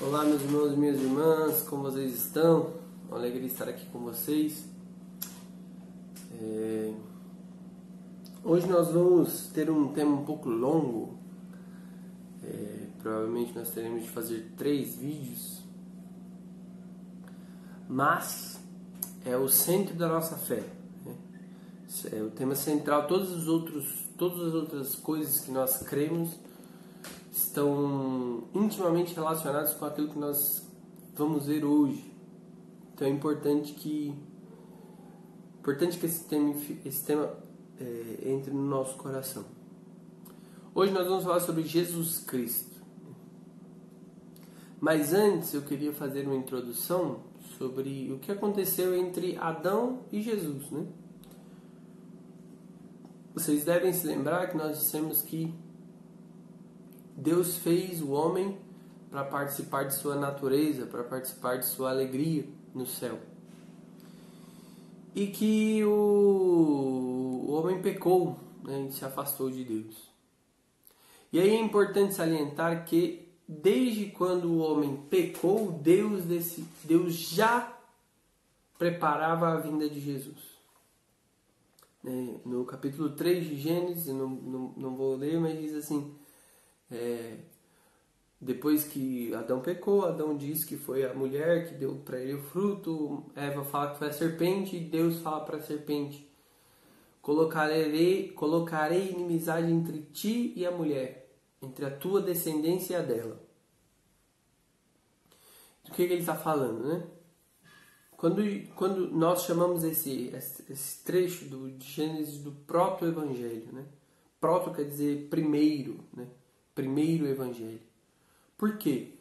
Olá, meus irmãos e minhas irmãs, como vocês estão? Uma alegria estar aqui com vocês. Hoje nós vamos ter um tema um pouco longo. Provavelmente nós teremos de fazer 3 vídeos, mas é o centro da nossa fé, né? É o tema central. Todas as outras coisas que nós cremos estão intimamente relacionadas com aquilo que nós vamos ver hoje. Então é importante que esse tema entre no nosso coração. Hoje nós vamos falar sobre Jesus Cristo. Mas antes eu queria fazer uma introdução sobre o que aconteceu entre Adão e Jesus, né? Vocês devem se lembrar que nós dissemos que Deus fez o homem para participar de sua natureza, para participar de sua alegria no céu. E que o homem pecou, né, e se afastou de Deus. E aí é importante salientar que desde quando o homem pecou, Deus já preparava a vinda de Jesus. No capítulo 3 de Gênesis, não vou ler, mas diz assim: depois que Adão pecou, Adão diz que foi a mulher que deu para ele o fruto. Eva fala que foi a serpente, e Deus fala para a serpente: colocarei inimizade entre ti e a mulher, entre a tua descendência e a dela. Do que ele está falando, né? Quando nós chamamos esse trecho de Gênesis do proto-evangelho, né? Proto quer dizer primeiro, né? Primeiro evangelho. Por quê?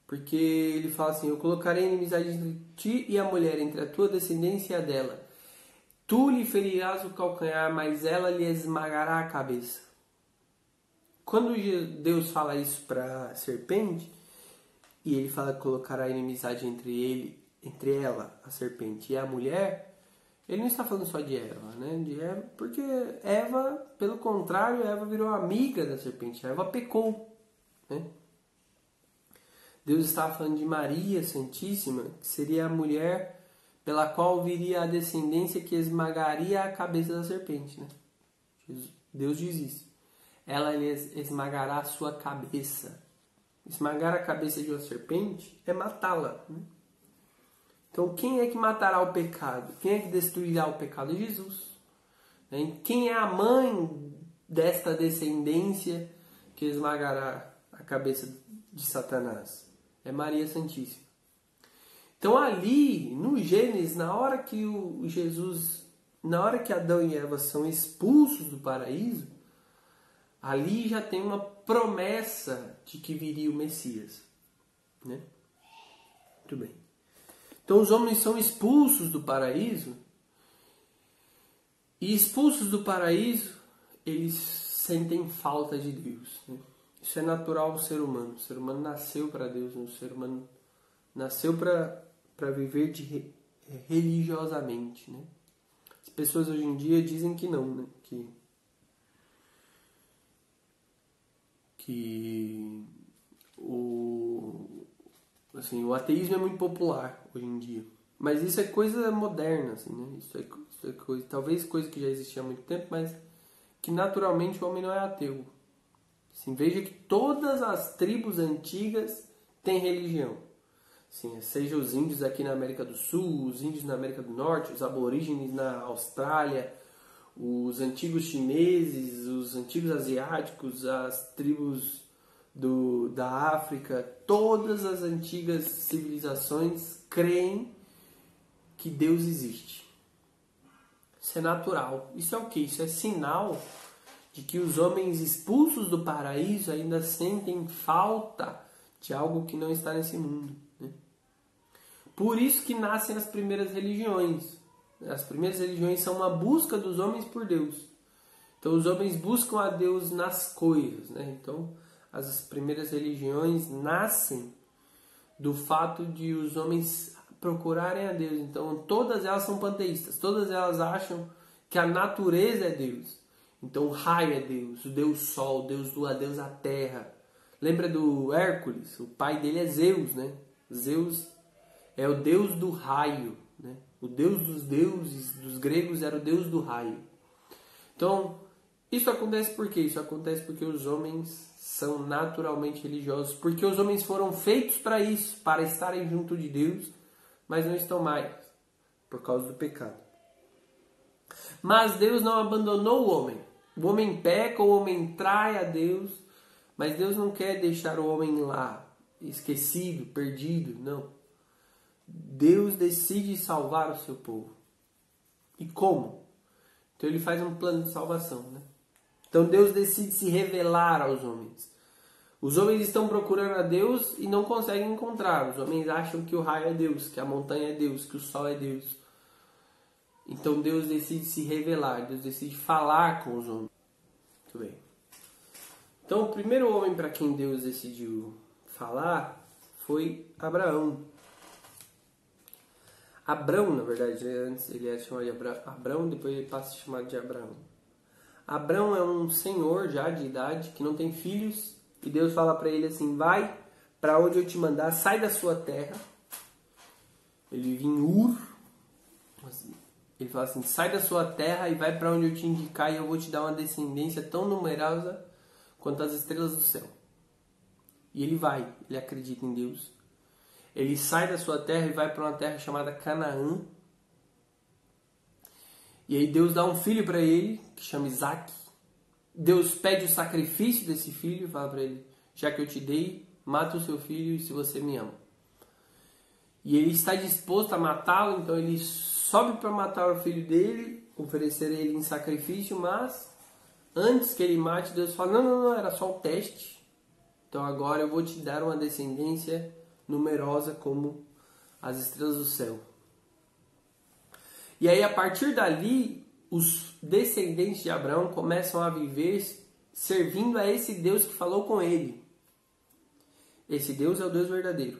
Porque ele fala assim: eu colocarei inimizade entre ti e a mulher, entre a tua descendência e a dela. Tu lhe ferirás o calcanhar, mas ela lhe esmagará a cabeça. Quando Deus fala isso para a serpente, e ele fala que colocará inimizade entre ela, a serpente, e a mulher, ele não está falando só de Eva, né? De Eva, porque Eva, pelo contrário, Eva virou amiga da serpente. Eva pecou, né? Deus estava falando de Maria Santíssima, que seria a mulher pela qual viria a descendência que esmagaria a cabeça da serpente, né? Deus diz isso. Ela lhe esmagará a sua cabeça. Esmagar a cabeça de uma serpente é matá-la, né? Então, quem é que matará o pecado? Quem é que destruirá o pecado? É Jesus. Quem é a mãe desta descendência que esmagará a cabeça de Satanás? É Maria Santíssima. Então, ali, no Gênesis, na hora que Adão e Eva são expulsos do paraíso, ali já tem uma promessa de que viria o Messias, né? Muito bem. Então os homens são expulsos do paraíso, e expulsos do paraíso, eles sentem falta de Deus, né? Isso é natural ao ser humano. O ser humano nasceu para Deus, o ser humano nasceu para viver religiosamente, né? As pessoas hoje em dia dizem que não, né? Que o ateísmo é muito popular hoje em dia. Mas isso é coisa moderna, assim, né? Isso é coisa, talvez coisa que já existia há muito tempo, mas que naturalmente o homem não é ateu. Assim, veja que todas as tribos antigas têm religião. Assim, seja os índios aqui na América do Sul, os índios na América do Norte, os aborígenes na Austrália, os antigos chineses, os antigos asiáticos, as tribos da África, todas as antigas civilizações creem que Deus existe. Isso é natural. Isso é o quê? Isso é sinal de que os homens expulsos do paraíso ainda sentem falta de algo que não está nesse mundo, né? Por isso que nascem as primeiras religiões. As primeiras religiões são uma busca dos homens por Deus. Então os homens buscam a Deus nas coisas, né? Então as primeiras religiões nascem do fato de os homens procurarem a Deus. Então todas elas são panteístas. Todas elas acham que a natureza é Deus. Então o raio é Deus, o Deus Sol, Deus Lua, Deus a Terra. Lembra do Hércules? O pai dele é Zeus, né? Zeus é o deus do raio, né? O deus dos deuses dos gregos era o deus do raio. Então, isso acontece por quê? Isso acontece porque os homens são naturalmente religiosos, porque os homens foram feitos para isso, para estarem junto de Deus, mas não estão mais, por causa do pecado. Mas Deus não abandonou o homem. O homem peca, o homem trai a Deus, mas Deus não quer deixar o homem lá, esquecido, perdido, não. Deus decide salvar o seu povo. E como? Então ele faz um plano de salvação, né? Então Deus decide se revelar aos homens. Os homens estão procurando a Deus e não conseguem encontrar. Os homens acham que o raio é Deus, que a montanha é Deus, que o sol é Deus. Então Deus decide se revelar, Deus decide falar com os homens. Muito bem. Então o primeiro homem para quem Deus decidiu falar foi Abraão. Abrão, na verdade, antes ele era chamado de Abrão, depois ele passa a se chamar de Abraão. Abrão é um senhor já de idade que não tem filhos e Deus fala para ele assim: vai para onde eu te mandar, sai da sua terra. Ele vive em Ur. Ele fala assim: sai da sua terra e vai para onde eu te indicar e eu vou te dar uma descendência tão numerosa quanto as estrelas do céu. E ele vai, ele acredita em Deus. Ele sai da sua terra e vai para uma terra chamada Canaã. E aí Deus dá um filho para ele, que chama Isaac. Deus pede o sacrifício desse filho e fala para ele: já que eu te dei, mata o seu filho se você me ama. E ele está disposto a matá-lo, então ele sobe para matar o filho dele, oferecer ele em sacrifício, mas antes que ele mate, Deus fala: não, era só um teste. Então agora eu vou te dar uma descendência numerosa como as estrelas do céu. E aí, a partir dali, os descendentes de Abraão começam a viver servindo a esse Deus que falou com ele. Esse Deus é o Deus verdadeiro.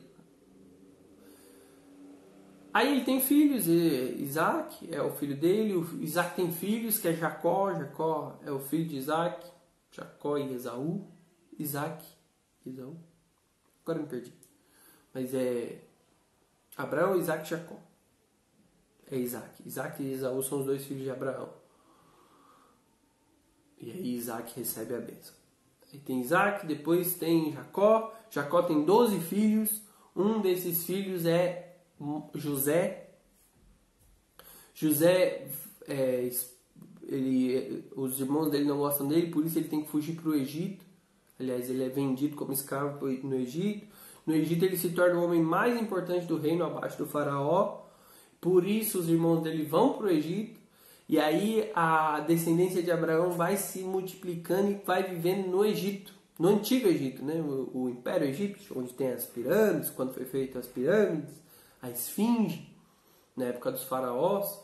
Aí ele tem filhos, Isaac é o filho dele, Isaac tem filhos, que é Jacó, Jacó é o filho de Isaac, Jacó e Esaú, Isaac, Esaú, agora me perdi. Mas é Abraão, Isaac e Jacó. É Isaac. Isaac e Esaú são os dois filhos de Abraão. E aí Isaac recebe a bênção. Aí tem Isaac, depois tem Jacó. Jacó tem 12 filhos. Um desses filhos é José. José, os irmãos dele não gostam dele, por isso ele tem que fugir para o Egito. Aliás, ele é vendido como escravo no Egito. No Egito ele se torna o homem mais importante do reino, abaixo do faraó. Por isso os irmãos dele vão para o Egito. E aí a descendência de Abraão vai se multiplicando e vai vivendo no Egito. No antigo Egito, né? O Império Egípcio, onde tem as pirâmides, quando foi feito as pirâmides, a Esfinge, na época dos faraós.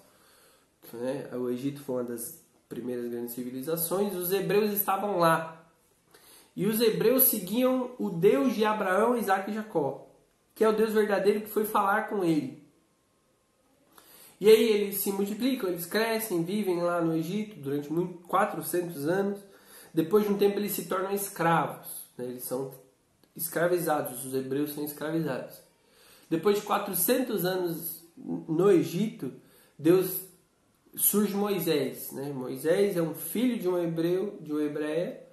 Né? O Egito foi uma das primeiras grandes civilizações. Os hebreus estavam lá. E os hebreus seguiam o Deus de Abraão, Isaac e Jacó, que é o Deus verdadeiro que foi falar com ele. E aí eles se multiplicam, eles crescem, vivem lá no Egito durante 400 anos. Depois de um tempo eles se tornam escravos, né? Eles são escravizados, os hebreus são escravizados. Depois de 400 anos no Egito, surge Moisés. Né? Moisés é um filho de um hebreu, de uma hebreia,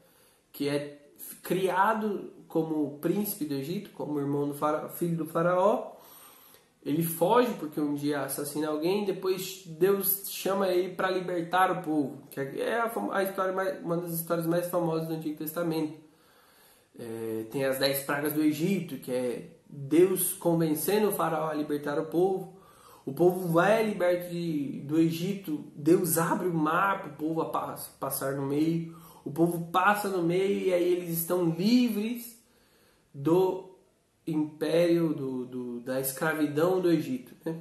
que é criado como príncipe do Egito, como irmão do faraó, filho do faraó. Ele foge porque um dia assassina alguém, depois Deus chama ele para libertar o povo, que é a história uma das histórias mais famosas do Antigo Testamento. Tem as 10 pragas do Egito, que é Deus convencendo o faraó a libertar o povo. O povo vai liberto do Egito, Deus abre o mar para o povo passar no meio. O povo passa no meio e aí eles estão livres do império, da escravidão do Egito. Né?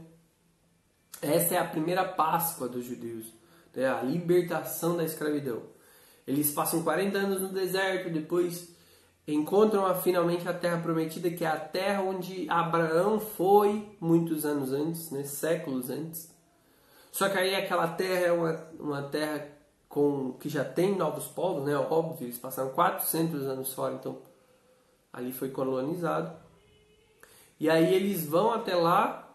Essa é a primeira Páscoa dos judeus, né? A libertação da escravidão. Eles passam 40 anos no deserto, depois encontram finalmente a terra prometida, que é a terra onde Abraão foi muitos anos antes, né? Séculos antes. Só que aí aquela terra é uma terra que já tem novos povos, né? Óbvio, eles passaram 400 anos fora, então ali foi colonizado. E aí eles vão até lá,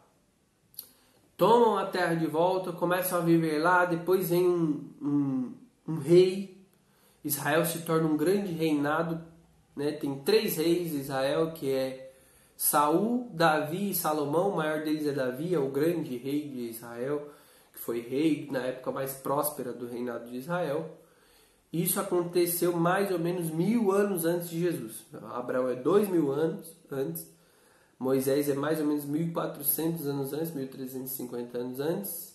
tomam a terra de volta, começam a viver lá, depois vem um rei, Israel se torna um grande reinado, né? Tem 3 reis de Israel, que é Saul, Davi e Salomão. O maior deles é Davi, é o grande rei de Israel, que foi rei na época mais próspera do reinado de Israel. Isso aconteceu mais ou menos 1000 anos antes de Jesus. Abraão é 2000 anos antes, Moisés é mais ou menos 1400 anos antes, 1350 anos antes.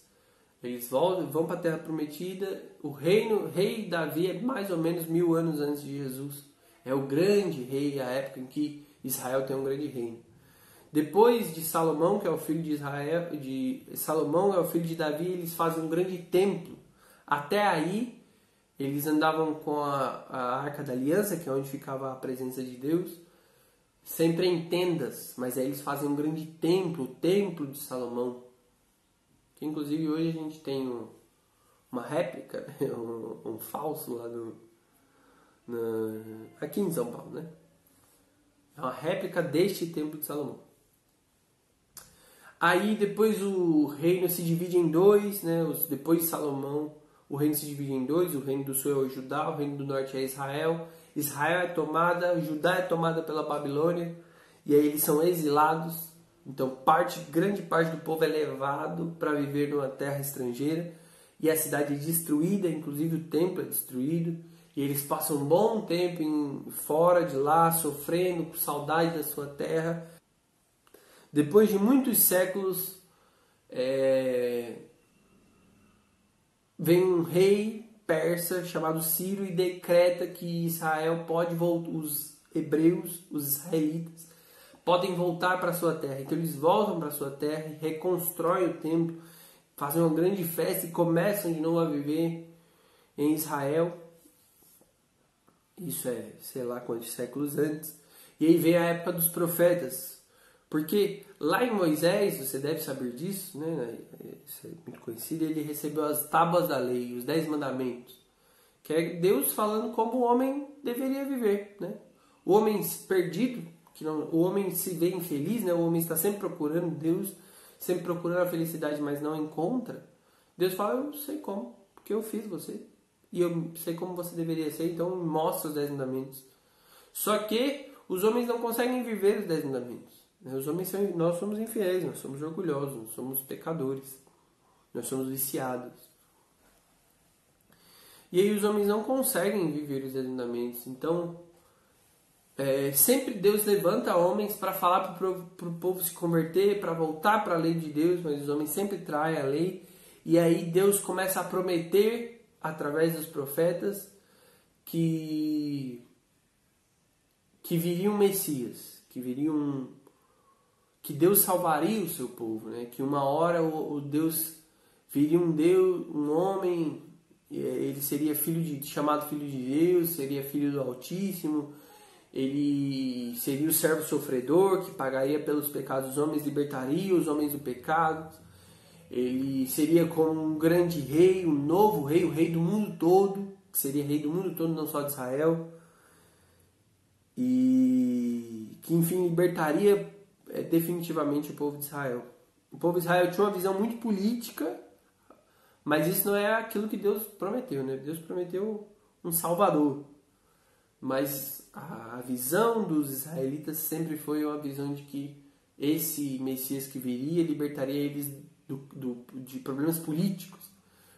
Eles vão para a Terra Prometida. O rei Davi é mais ou menos 1000 anos antes de Jesus. É o grande rei, a época em que Israel tem um grande reino. Depois de Salomão, que é o filho de Salomão é o filho de Davi, eles fazem um grande templo. Até aí, eles andavam com a Arca da Aliança, que é onde ficava a presença de Deus, sempre em tendas, mas aí eles fazem um grande templo, o Templo de Salomão, que inclusive hoje a gente tem uma réplica, um falso lá aqui em São Paulo, né? É uma réplica deste Templo de Salomão. Aí depois o reino se divide em 2, né? Depois de Salomão, o reino se divide em 2, o reino do sul é o Judá, o reino do norte é Israel. Israel é tomada, Judá é tomada pela Babilônia, e aí eles são exilados. Então grande parte do povo é levado para viver numa terra estrangeira, e a cidade é destruída, inclusive o templo é destruído, e eles passam um bom tempo fora de lá, sofrendo, com saudade da sua terra. Depois de muitos séculos, vem um rei persa chamado Ciro e decreta que Israel pode voltar, os hebreus, os israelitas, podem voltar para sua terra. Então eles voltam para sua terra e reconstroem o templo, fazem uma grande festa e começam de novo a viver em Israel. Isso é, sei lá quantos séculos antes. E aí vem a época dos profetas. Porque lá em Moisés, você deve saber disso, né? Isso é muito conhecido, ele recebeu as tábuas da lei, os 10 mandamentos. Que é Deus falando como o homem deveria viver, né? O homem perdido, o homem se vê infeliz, né? O homem está sempre procurando Deus, sempre procurando a felicidade, mas não encontra. Deus fala, eu sei como, porque eu fiz você. E eu sei como você deveria ser, então mostra os 10 mandamentos. Só que os homens não conseguem viver os 10 mandamentos. Nós somos infiéis, nós somos orgulhosos, nós somos pecadores, nós somos viciados. E aí os homens não conseguem viver os 10 mandamentos. Então, sempre Deus levanta homens para falar para o povo se converter, para voltar para a lei de Deus, mas os homens sempre traem a lei. E aí Deus começa a prometer, através dos profetas, que viria um Messias, que Deus salvaria o seu povo, né? Que uma hora o Deus viria um homem, ele seria chamado filho de Deus, seria filho do Altíssimo, ele seria o servo sofredor que pagaria pelos pecados dos homens, libertaria os homens do pecado. Ele seria como um grande rei, um novo rei, o rei do mundo todo, que seria rei do mundo todo, não só de Israel, e que enfim libertaria definitivamente o povo de Israel. O povo de Israel tinha uma visão muito política, mas isso não é aquilo que Deus prometeu, né? Deus prometeu um Salvador, mas a visão dos israelitas sempre foi uma visão de que esse Messias que viria libertaria eles de problemas políticos,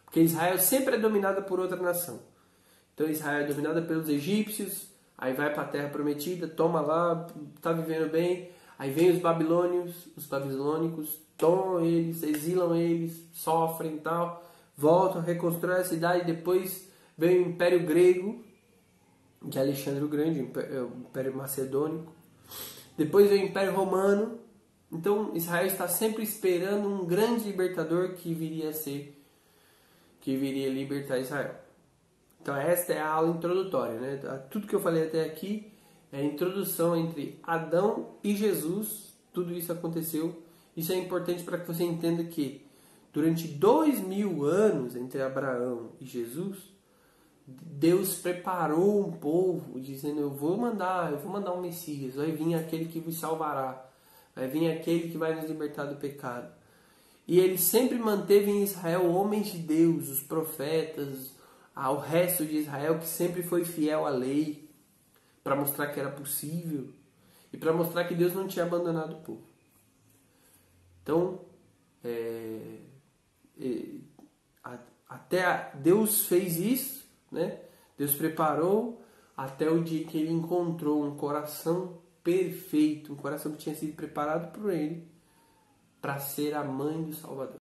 porque Israel sempre é dominada por outra nação. Então Israel é dominada pelos egípcios, aí vai para a terra prometida, toma lá, está vivendo bem, aí vem os babilônicos, tomam eles, exilam eles, sofrem e tal, voltam, reconstroem a cidade, depois vem o Império Grego, de Alexandre o Grande, o Império Macedônico, depois vem o Império Romano. Então Israel está sempre esperando um grande libertador que viria libertar Israel. Então esta é a aula introdutória, né? Tudo que eu falei até aqui é a introdução entre Adão e Jesus. Tudo isso aconteceu. Isso é importante para que você entenda que durante 2000 anos entre Abraão e Jesus, Deus preparou um povo, dizendo, eu vou mandar um Messias, vai vir aquele que vos salvará, vai vir aquele que vai nos libertar do pecado. E ele sempre manteve em Israel homens de Deus, os profetas, ao resto de Israel que sempre foi fiel à lei, para mostrar que era possível e para mostrar que Deus não tinha abandonado o povo. Então, até Deus fez isso, né? Deus preparou até o dia que ele encontrou um coração perfeito, um coração que tinha sido preparado por ele para ser a mãe do Salvador.